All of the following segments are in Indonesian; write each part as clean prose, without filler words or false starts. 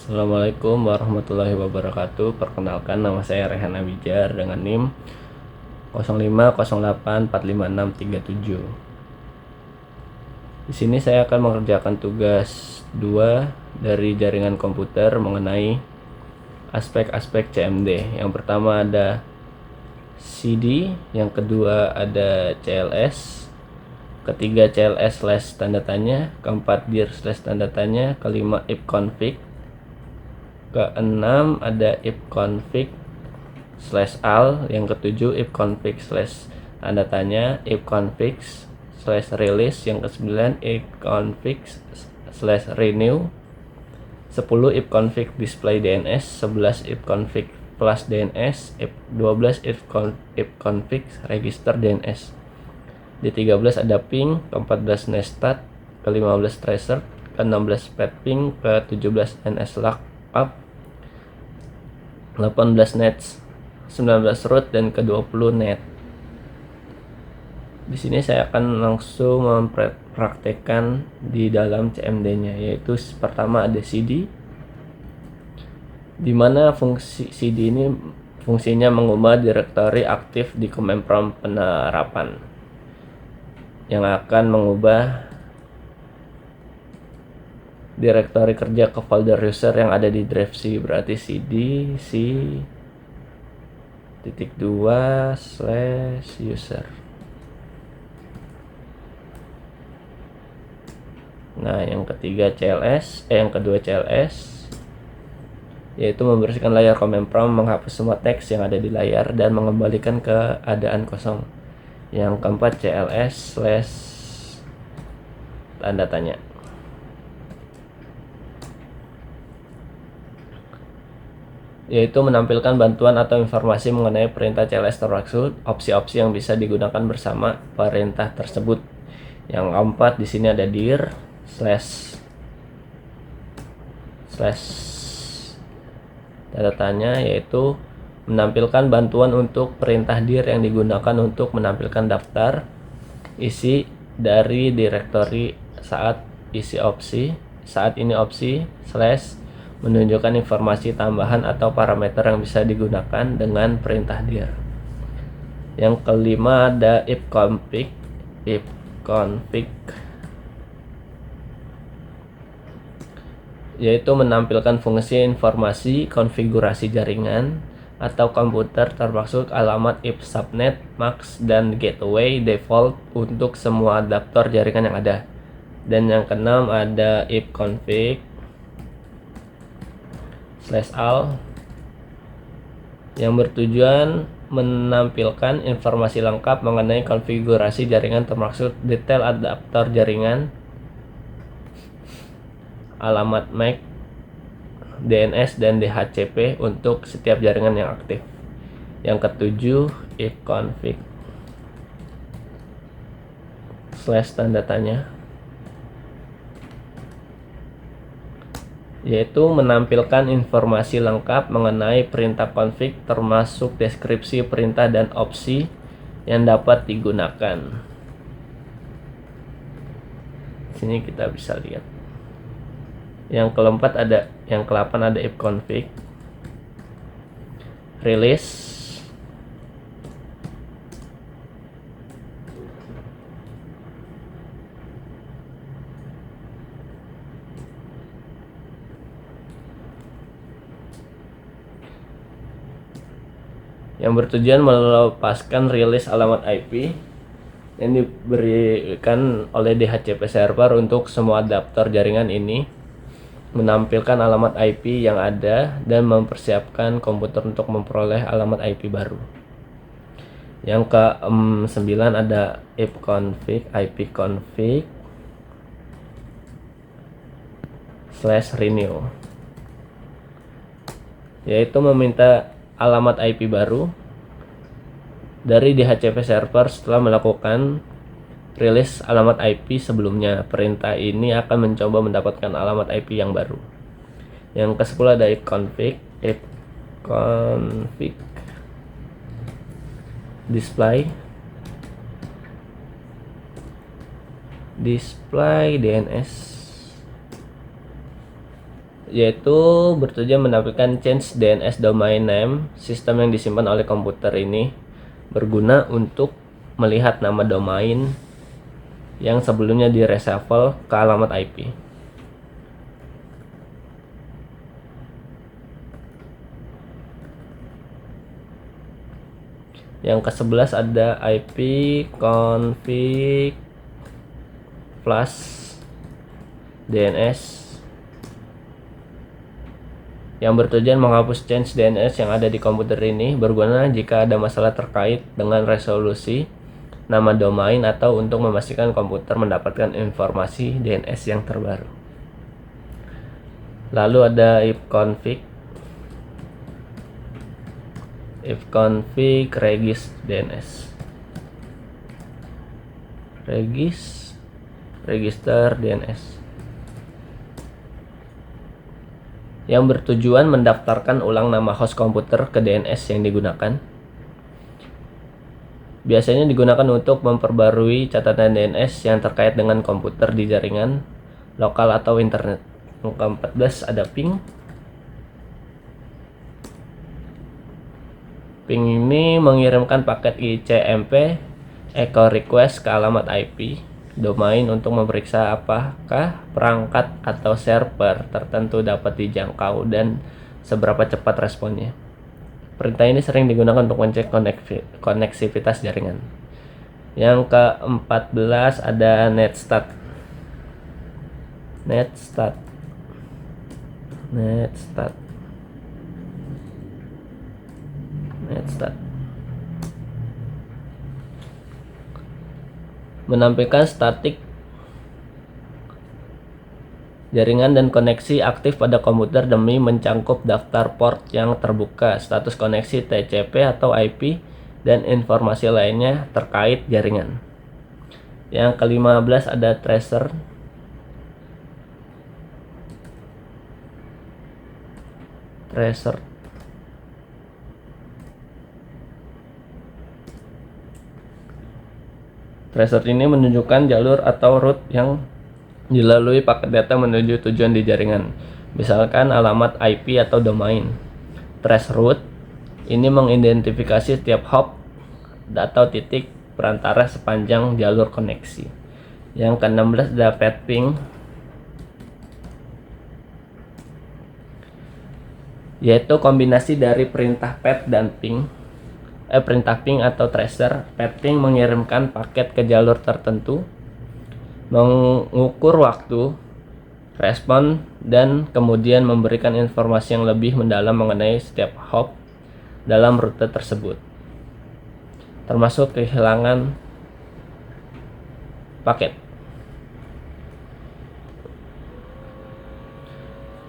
Assalamualaikum warahmatullahi wabarakatuh. Perkenalkan, nama saya Rehan Abijar dengan NIM 0508456637. Di sini saya akan mengerjakan tugas 2 dari jaringan komputer mengenai aspek-aspek CMD. Yang pertama ada CD, yang kedua ada CLS, ketiga CLS slash tanda tanya, keempat dir slash tanda tanya, kelima if config, keenam ada if config slash al, yang ketujuh if config slash tanda tanya, if config slash release, yang kesembilan if config slash renew, 10 if config display DNS, 11 if config plus DNS, 12 if config register DNS. Di 13 ada ping, ke-14 nestat, ke-15 tracer, ke-16 pet ping, ke-17 NS lookup, 18 nets, 19 root, dan ke-20 net. Di sini saya akan langsung mempraktekkan di dalam CMD-nya, yaitu pertama ada CD, di mana fungsi CD ini fungsinya mengubah direktori aktif di command prompt penerapan yang akan mengubah direktori kerja ke folder user yang ada di drive C. Berarti cd c.2/user. Nah, yang kedua CLS, yaitu membersihkan layar command prompt, menghapus semua teks yang ada di layar dan mengembalikan keadaan kosong. Yang keempat CLS slash tanda tanya, yaitu menampilkan bantuan atau informasi mengenai perintah CLS termaksud, opsi-opsi yang bisa digunakan bersama perintah tersebut. Yang keempat di sini ada dir slash tanda tanya, yaitu menampilkan bantuan untuk perintah dir yang digunakan untuk menampilkan daftar isi dari direktori saat ini opsi slash menunjukkan informasi tambahan atau parameter yang bisa digunakan dengan perintah dir. Yang kelima ada if config, yaitu menampilkan fungsi informasi konfigurasi jaringan atau komputer, termasuk alamat if subnet, max, dan gateway default untuk semua adaptor jaringan yang ada. Dan yang keenam ada if config slash al, yang bertujuan menampilkan informasi lengkap mengenai konfigurasi jaringan, termasuk detail adaptor jaringan, alamat MAC, DNS, dan DHCP untuk setiap jaringan yang aktif. Yang ketujuh if config slash tanda tanya, yaitu menampilkan informasi lengkap mengenai perintah config, termasuk deskripsi perintah dan opsi yang dapat digunakan. Sini kita bisa lihat. Yang ke-8 ada if config release, yang bertujuan melepaskan rilis alamat IP yang diberikan oleh DHCP server untuk semua adaptor jaringan ini, menampilkan alamat IP yang ada dan mempersiapkan komputer untuk memperoleh alamat IP baru. Yang ke-9 ada if config ipconfig slash renew, yaitu meminta alamat IP baru dari DHCP server setelah melakukan rilis alamat IP sebelumnya. Perintah ini akan mencoba mendapatkan alamat IP yang baru. Yang ke-10 ada if config display DNS, yaitu bertujuan menampilkan change DNS domain name sistem yang disimpan oleh komputer ini, berguna untuk melihat nama domain yang sebelumnya di reshuffle ke alamat IP. Yang ke-11 ada IP config plus DNS yang bertujuan menghapus change DNS yang ada di komputer ini, berguna jika ada masalah terkait dengan resolusi nama domain atau untuk memastikan komputer mendapatkan informasi DNS yang terbaru. Lalu ada ifconfig regis DNS, register DNS, yang bertujuan mendaftarkan ulang nama host komputer ke DNS yang digunakan. Biasanya digunakan untuk memperbarui catatan DNS yang terkait dengan komputer di jaringan lokal atau internet. Yang ke-14 ada ping. Ping ini mengirimkan paket ICMP echo request ke alamat IP domain untuk memeriksa apakah perangkat atau server tertentu dapat dijangkau dan seberapa cepat responnya. Perintah ini sering digunakan untuk mengecek koneksivitas jaringan. Yang ke-14 ada netstat. Menampilkan statik jaringan dan koneksi aktif pada komputer demi mencangkup daftar port yang terbuka, status koneksi TCP atau IP, dan informasi lainnya terkait jaringan. Yang ke-15 ada tracer. Tracer ini menunjukkan jalur atau route yang dilalui paket data menuju tujuan di jaringan, misalkan alamat IP atau domain. Trace route ini mengidentifikasi setiap hop atau titik perantara sepanjang jalur koneksi. Yang ke-16 ada ping, yaitu kombinasi dari perintah pet dan ping. Perintah ping atau tracer. Ping mengirimkan paket ke jalur tertentu, mengukur waktu respon, dan kemudian memberikan informasi yang lebih mendalam mengenai setiap hop dalam rute tersebut, termasuk kehilangan paket.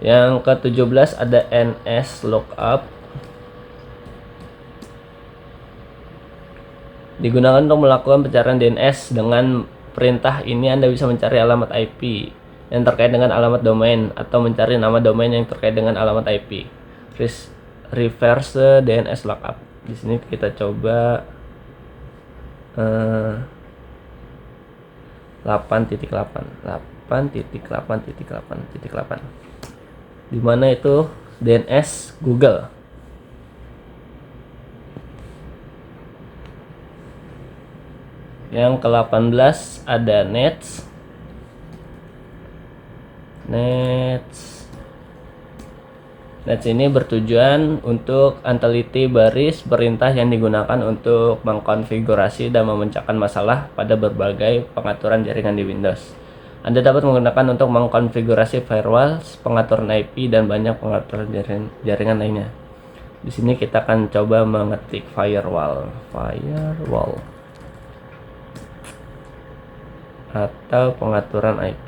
Yang ke-17 ada NS lookup, digunakan untuk melakukan pencarian DNS. Dengan perintah ini Anda bisa mencari alamat IP yang terkait dengan alamat domain atau mencari nama domain yang terkait dengan alamat IP. Reverse DNS lookup. Di sini kita coba 8.8, di mana itu DNS Google. Yang ke-18 ada Nets. Nets ini bertujuan untuk meneliti baris perintah yang digunakan untuk mengkonfigurasi dan memecahkan masalah pada berbagai pengaturan jaringan di Windows. Anda dapat menggunakan untuk mengkonfigurasi firewall, pengaturan IP, dan banyak pengaturan jaringan lainnya. Di sini kita akan coba mengetik firewall atau pengaturan IP.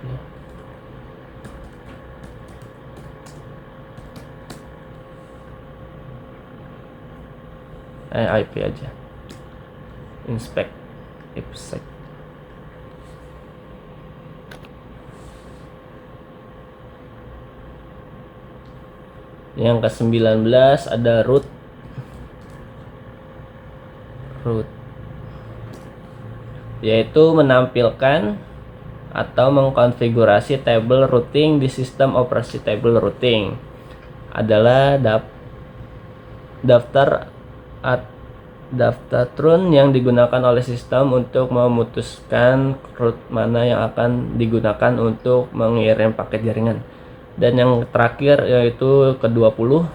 IP aja. Inspect IPsec. Yang ke-19 ada root, yaitu menampilkan atau mengkonfigurasi table routing di sistem operasi. Table routing adalah daftar run yang digunakan oleh sistem untuk memutuskan route mana yang akan digunakan untuk mengirim paket jaringan. Dan yang terakhir yaitu ke-20,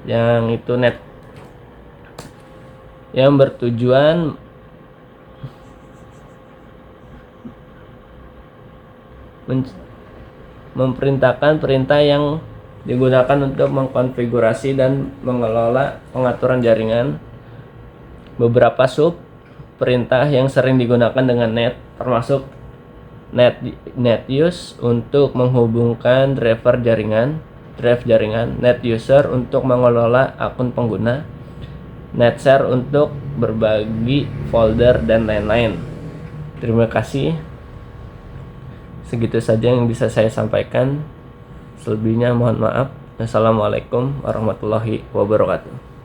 yang itu net, yang bertujuan memerintahkan perintah yang digunakan untuk mengkonfigurasi dan mengelola pengaturan jaringan. Beberapa sub perintah yang sering digunakan dengan net termasuk net use untuk menghubungkan drive jaringan, net user untuk mengelola akun pengguna, net share untuk berbagi folder, dan lain-lain. Terima kasih. Segitu saja yang bisa saya sampaikan. Selebihnya mohon maaf. Assalamualaikum warahmatullahi wabarakatuh.